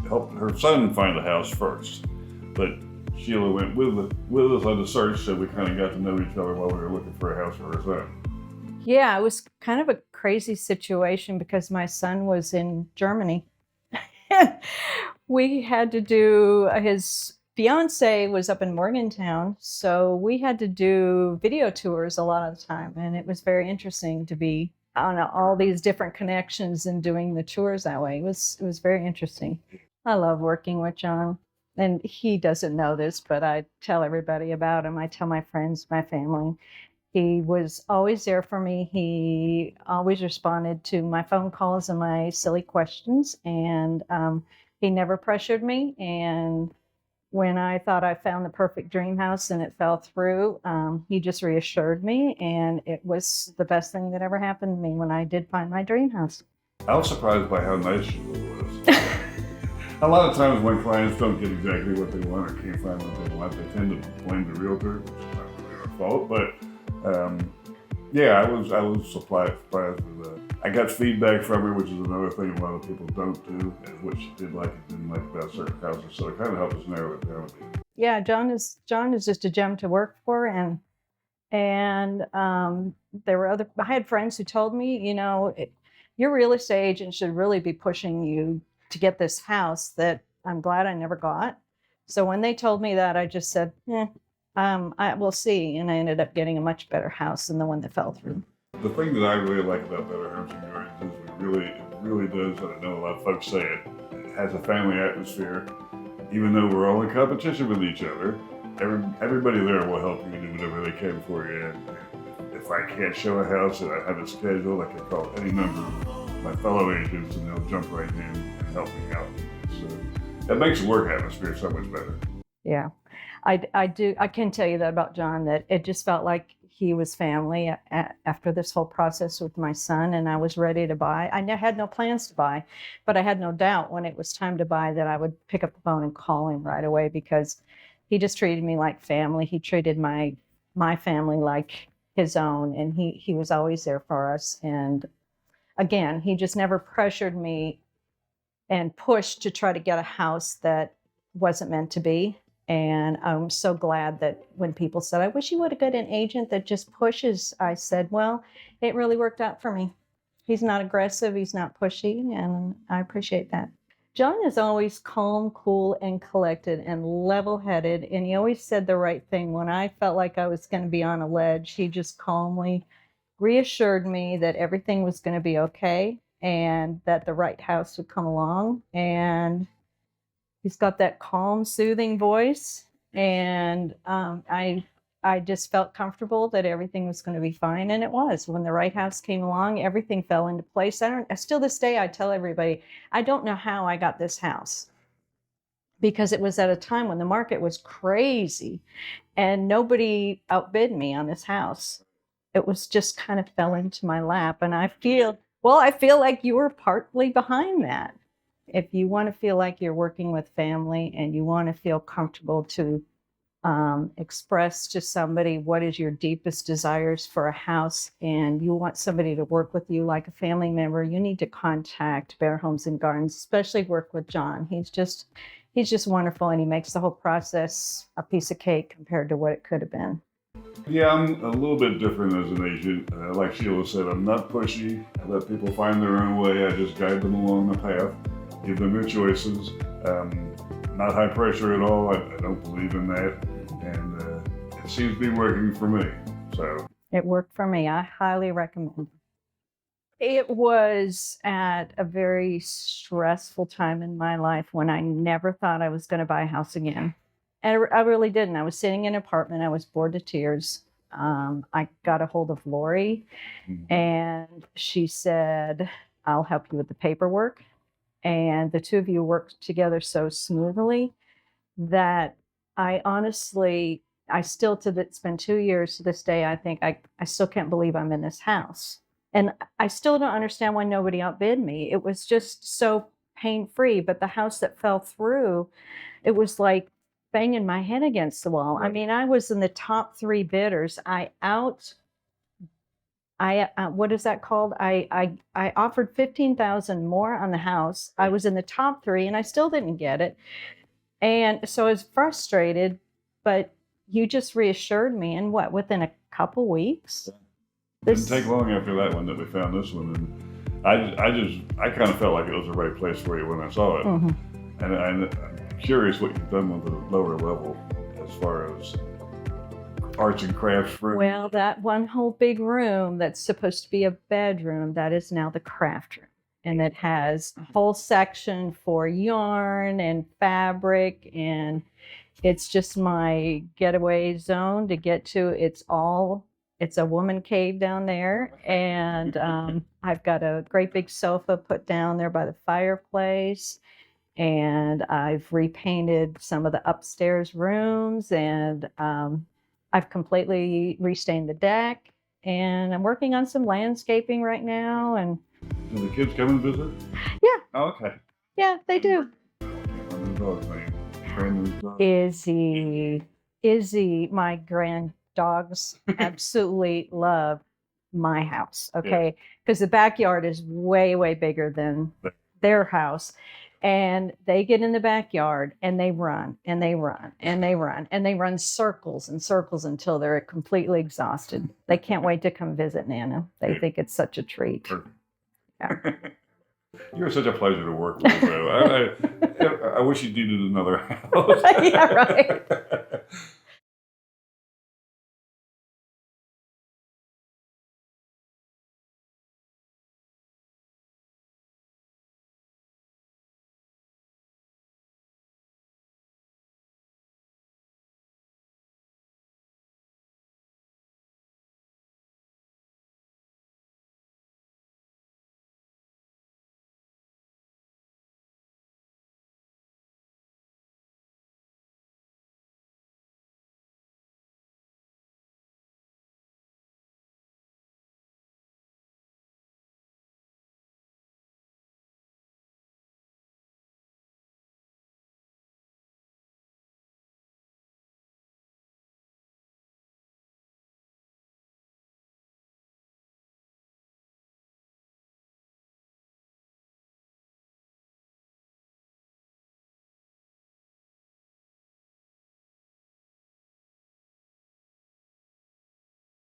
helped her son find a house first, but Sheila went with us on the search, so we kind of got to know each other while we were looking for a house for her son. Yeah, it was kind of a crazy situation because my son was in Germany. We had to do, his fiance was up in Morgantown, so we had to do video tours a lot of the time, and it was very interesting to be on all these different connections and doing the tours that way. It was very interesting. I love working with John, and he doesn't know this, but I tell everybody about him. I tell my friends, my family. He was always there for me. He always responded to my phone calls and my silly questions, and he never pressured me. And when I thought I found the perfect dream house and it fell through, he just reassured me, and it was the best thing that ever happened to me when I did find my dream house. I was surprised by how nice she was. A lot of times when clients don't get exactly what they want or can't find what they want, they tend to blame the realtor, which is not really our fault. But yeah, I was surprised with I got feedback from her, which is another thing a lot of people don't do, is what she did like and didn't like about certain houses. So it kind of helped us narrow it down a bit. Yeah, John is just a gem to work for, and there were I had friends who told me, your real estate agent should really be pushing you to get this house that I'm glad I never got. So when they told me that, I just said, I will see, and I ended up getting a much better house than the one that fell through. The thing that I really like about Better Homes and Gardens is it really does, and I know a lot of folks say it has a family atmosphere. Even though we're all in competition with each other, everybody there will help you and do whatever they can for you. And if I can't show a house and I have it scheduled, I can call any member of my fellow agents and they'll jump right in and help me out. So that makes the work atmosphere so much better. Yeah, I do. I can tell you that about John, that it just felt like he was family after this whole process with my son, and I was ready to buy. I had no plans to buy, but I had no doubt when it was time to buy that I would pick up the phone and call him right away, because he just treated me like family. He treated my family like his own, and he was always there for us. And again, he just never pressured me and pushed to try to get a house that wasn't meant to be. And I'm so glad that when people said, I wish you would have got an agent that just pushes, I said, well, it really worked out for me. He's not aggressive, he's not pushy, and I appreciate that. John is always calm, cool, and collected and level-headed, and he always said the right thing. When I felt like I was going to be on a ledge, he just calmly reassured me that everything was going to be okay and that the right house would come along. And he's got that calm, soothing voice, and I just felt comfortable that everything was going to be fine, and it was. When the right house came along, everything fell into place. Still this day, I tell everybody, I don't know how I got this house, because it was at a time when the market was crazy, and nobody outbid me on this house. It was just kind of fell into my lap, and I feel like you were partly behind that. If you want to feel like you're working with family and you want to feel comfortable to express to somebody what is your deepest desires for a house, and you want somebody to work with you like a family member, you need to contact Better Homes and Gardens, especially work with John. He's just wonderful, and he makes the whole process a piece of cake compared to what it could have been. Yeah, I'm a little bit different as an agent. Like Sheila said, I'm not pushy. I let people find their own way. I just guide them along the path, give them their choices. Not high pressure at all. I don't believe in that. And it seems to be working for me. So it worked for me. I highly recommend it. It was at a very stressful time in my life when I never thought I was going to buy a house again. And I really didn't. I was sitting in an apartment. I was bored to tears. I got a hold of Lori, and she said, I'll help you with the paperwork. And the two of you worked together so smoothly that I honestly, it's been 2 years to this day, I think I still can't believe I'm in this house. And I still don't understand why nobody outbid me. It was just so pain-free. But the house that fell through, it was like banging my head against the wall. I mean, I was in the top 3 bidders. I what is that called? I offered 15,000 more on the house. I was in the top 3 and I still didn't get it. And so I was frustrated, but you just reassured me, and within a couple weeks? Didn't take long after that one that we found this one, and I kind of felt like it was the right place for you when I saw it. Mm-hmm. And I'm curious what you've done with the lower level as far as arts and crafts room. Well, that one whole big room that's supposed to be a bedroom, that is now the craft room. And it has a whole section for yarn and fabric, and it's just my getaway zone to get to. It's a woman cave down there, and I've got a great big sofa put down there by the fireplace, and I've repainted some of the upstairs rooms, and I've completely restained the deck, and I'm working on some landscaping right now. And do the kids come and visit? Yeah. Oh, okay. Yeah, they do. Izzy, my grand dogs absolutely love my house. Okay, because the backyard is way, way bigger than their house. And they get in the backyard and they run and they run and they run and they run circles and circles until they're completely exhausted. They can't wait to come visit Nana. They think it's such a treat. Yeah. You're such a pleasure to work with, though. I wish you needed another house. Yeah, right.